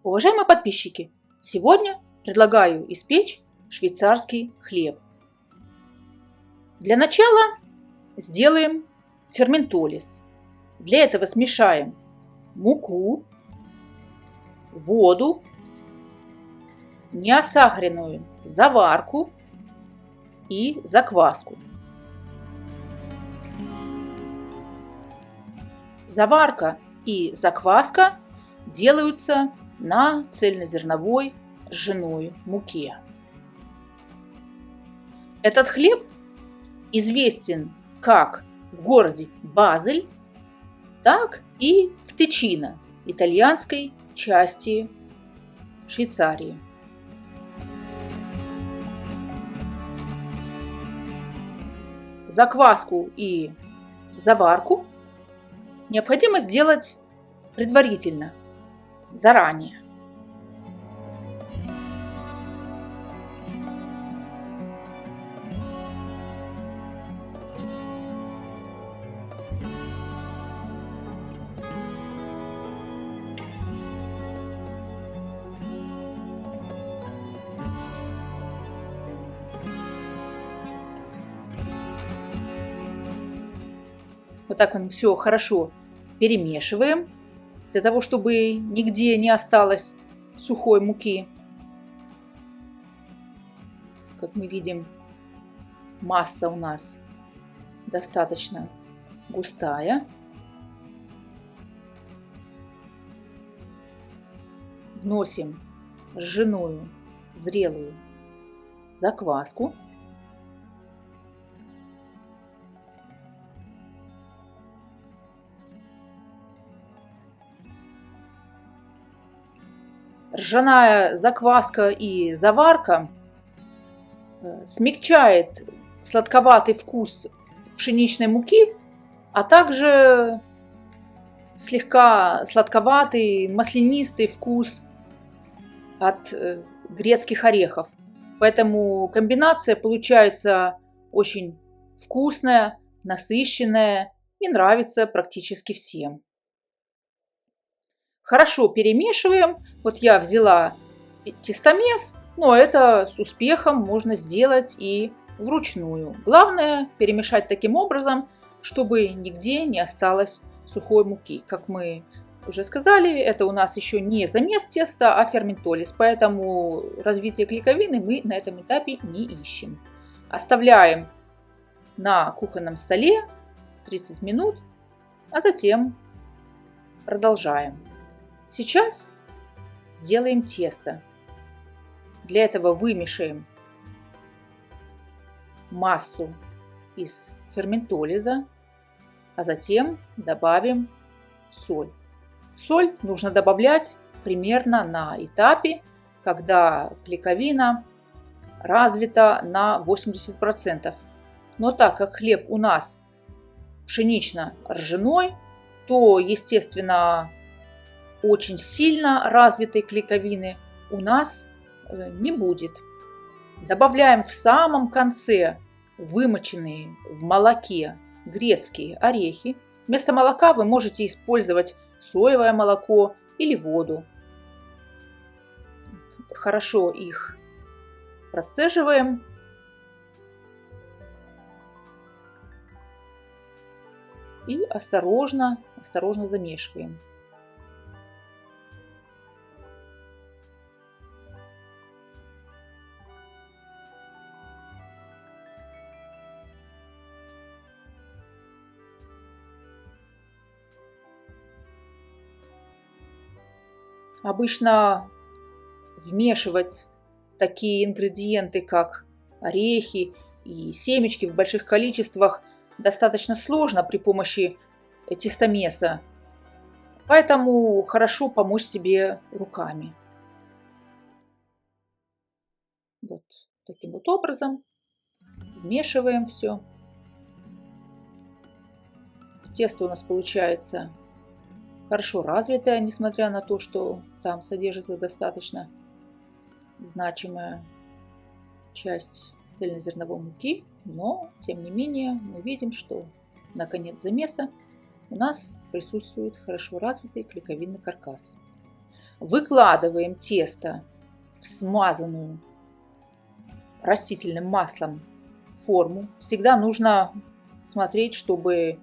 Уважаемые подписчики, сегодня предлагаю испечь швейцарский хлеб. Для начала сделаем ферментолиз. Для этого смешаем муку, воду, неосахаренную заварку и закваску. Заварка и закваска делаются на цельнозерновой ржаной муке. Этот хлеб известен как в городе Базель, так и в Тичино, итальянской части Швейцарии. Закваску и заварку необходимо сделать предварительно, заранее. Вот так все хорошо перемешиваем, для того, чтобы нигде не осталось сухой муки. Как мы видим, масса у нас достаточно густая. Вносим ржаную зрелую закваску. Ржаная закваска и заварка смягчает сладковатый вкус пшеничной муки, а также слегка сладковатый маслянистый вкус от грецких орехов. Поэтому комбинация получается очень вкусная, насыщенная и нравится практически всем. Хорошо перемешиваем. Вот я взяла тестомес, но это с успехом можно сделать и вручную. Главное перемешать таким образом, чтобы нигде не осталось сухой муки. Как мы уже сказали, это у нас еще не замес теста, а ферментолиз, поэтому развитие клейковины мы на этом этапе не ищем. Оставляем на кухонном столе 30 минут, а затем продолжаем. Сейчас сделаем тесто. Для этого вымешаем массу из ферментолиза, а затем добавим соль. Соль нужно добавлять примерно на этапе, когда клейковина развита на 80%. Но так как хлеб у нас пшенично-ржаной, то, естественно, очень сильно развитой клейковины у нас не будет. Добавляем в самом конце вымоченные в молоке грецкие орехи. Вместо молока вы можете использовать соевое молоко или воду. Хорошо их процеживаем. И осторожно замешиваем. Обычно вмешивать такие ингредиенты, как орехи и семечки в больших количествах достаточно сложно при помощи тестомеса. Поэтому хорошо помочь себе руками. Вот таким вот образом вмешиваем все. Тесто у нас получается хорошо развитая, несмотря на то, что там содержится достаточно значимая часть цельнозерновой муки, но тем не менее мы видим, что на конец замеса у нас присутствует хорошо развитый клейковинный каркас. Выкладываем тесто в смазанную растительным маслом форму. Всегда нужно смотреть, чтобы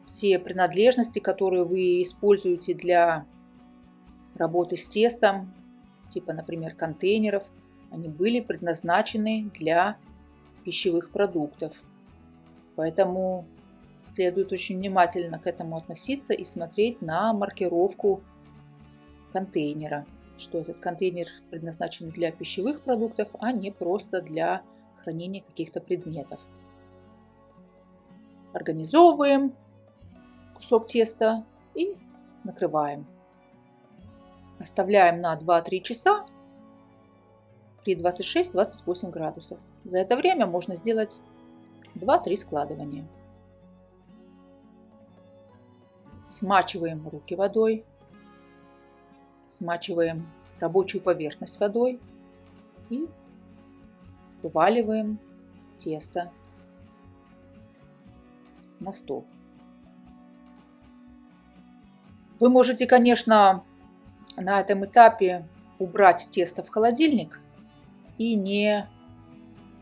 все принадлежности, которые вы используете для работы с тестом, типа, например, контейнеров, они были предназначены для пищевых продуктов. Поэтому следует очень внимательно к этому относиться и смотреть на маркировку контейнера, что этот контейнер предназначен для пищевых продуктов, а не просто для хранения каких-то предметов. Организовываем кусок теста и накрываем. Оставляем на 2-3 часа при 26-28 градусов. За это время можно сделать 2-3 складывания. Смачиваем руки водой, смачиваем рабочую поверхность водой и вываливаем тесто на стол. Вы можете, конечно, на этом этапе убрать тесто в холодильник и не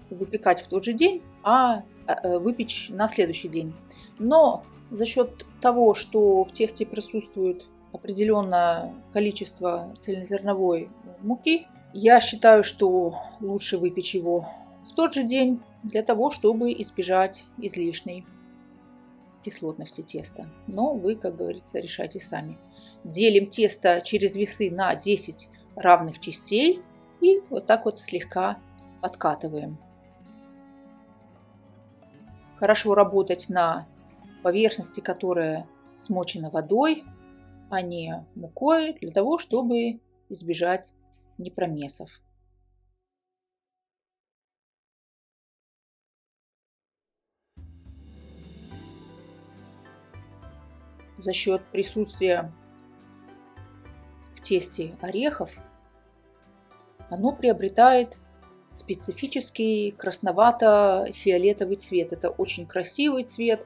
выпекать в тот же день, а выпечь на следующий день. Но за счет того, что в тесте присутствует определенное количество цельнозерновой муки, я считаю, что лучше выпечь его в тот же день для того, чтобы избежать излишней кислотности теста. Но вы, как говорится, решайте сами. Делим тесто через весы на 10 равных частей и вот так вот слегка подкатываем. Хорошо работать на поверхности, которая смочена водой, а не мукой, для того, чтобы избежать непромесов. За счет присутствия в тесте орехов оно приобретает специфический красновато-фиолетовый цвет. Это очень красивый цвет,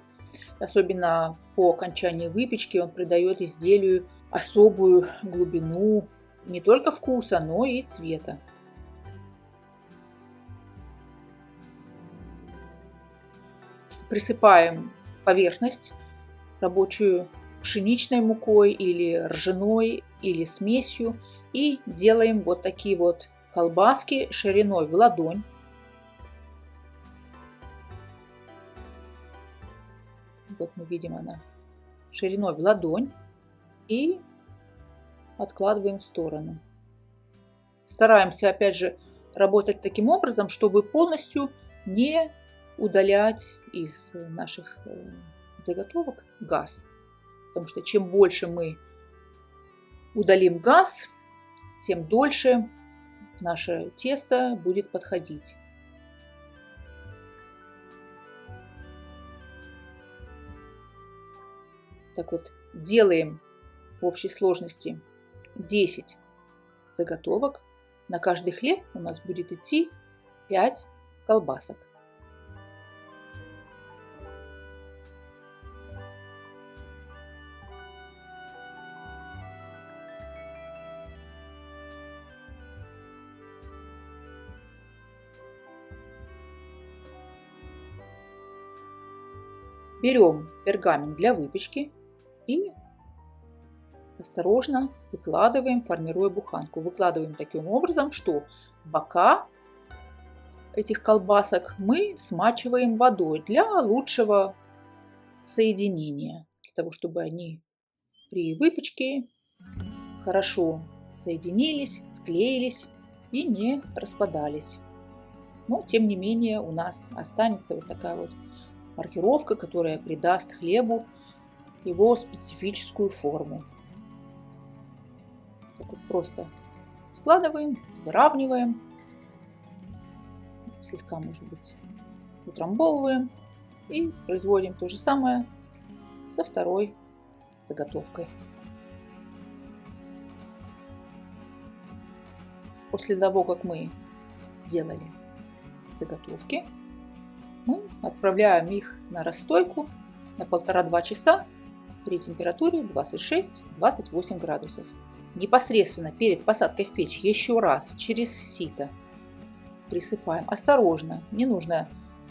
особенно по окончании выпечки он придает изделию особую глубину не только вкуса, но и цвета. Присыпаем поверхность рабочую пшеничной мукой или ржаной или смесью и делаем вот такие вот колбаски шириной в ладонь. Вот мы видим, она шириной в ладонь, и откладываем в сторону. Стараемся, опять же, работать таким образом, чтобы полностью не удалять из наших заготовок газ. Потому что чем больше мы удалим газ, тем дольше наше тесто будет подходить. Так вот, делаем в общей сложности 10 заготовок. На каждый хлеб у нас будет идти 5 колбасок. Берем пергамент для выпечки и осторожно выкладываем, формируя буханку. Выкладываем таким образом, что бока этих колбасок мы смачиваем водой для лучшего соединения, для того, чтобы они при выпечке хорошо соединились, склеились и не распадались. Но, тем не менее, у нас останется вот такая вот маркировка, которая придаст хлебу его специфическую форму. Так вот просто складываем, выравниваем, слегка, может быть, утрамбовываем и производим то же самое со второй заготовкой. После того, как мы сделали заготовки, мы отправляем их на расстойку на 1,5-2 часа при температуре 26-28 градусов. непосредственно перед посадкой в печь еще раз через сито присыпаем. Осторожно, не нужно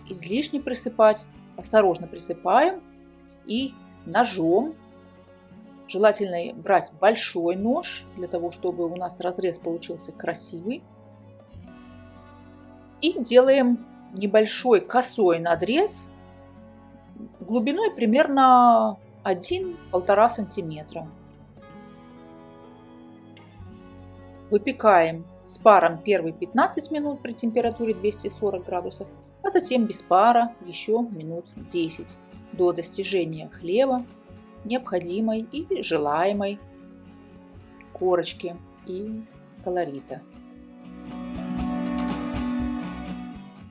излишне присыпать. Осторожно присыпаем и ножом, желательно брать большой нож, для того, чтобы у нас разрез получился красивый. И делаем небольшой косой надрез глубиной примерно 1–1,5 сантиметра. Выпекаем с паром первые 15 минут при температуре 240 градусов, а затем без пара еще минут 10 до достижения хлеба, необходимой и желаемой корочки и колорита.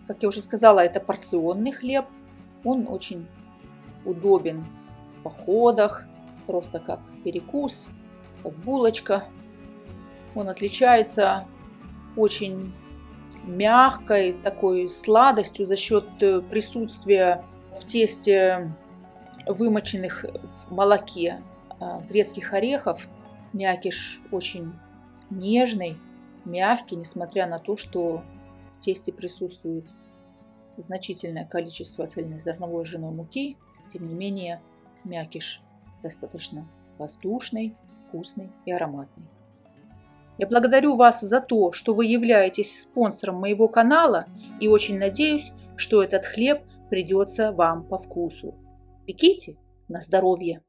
Как я уже сказала, это порционный хлеб. Он очень удобен в походах, просто как перекус, как булочка. Он отличается очень мягкой такой сладостью за счет присутствия в тесте вымоченных в молоке грецких орехов. Мякиш очень нежный, мягкий, несмотря на то, что в тесте присутствует значительное количество цельнозерновой ржаной муки. Тем не менее, мякиш достаточно воздушный, вкусный и ароматный. Я благодарю вас за то, что вы являетесь спонсором моего канала, и очень надеюсь, что этот хлеб придется вам по вкусу. Пеките на здоровье!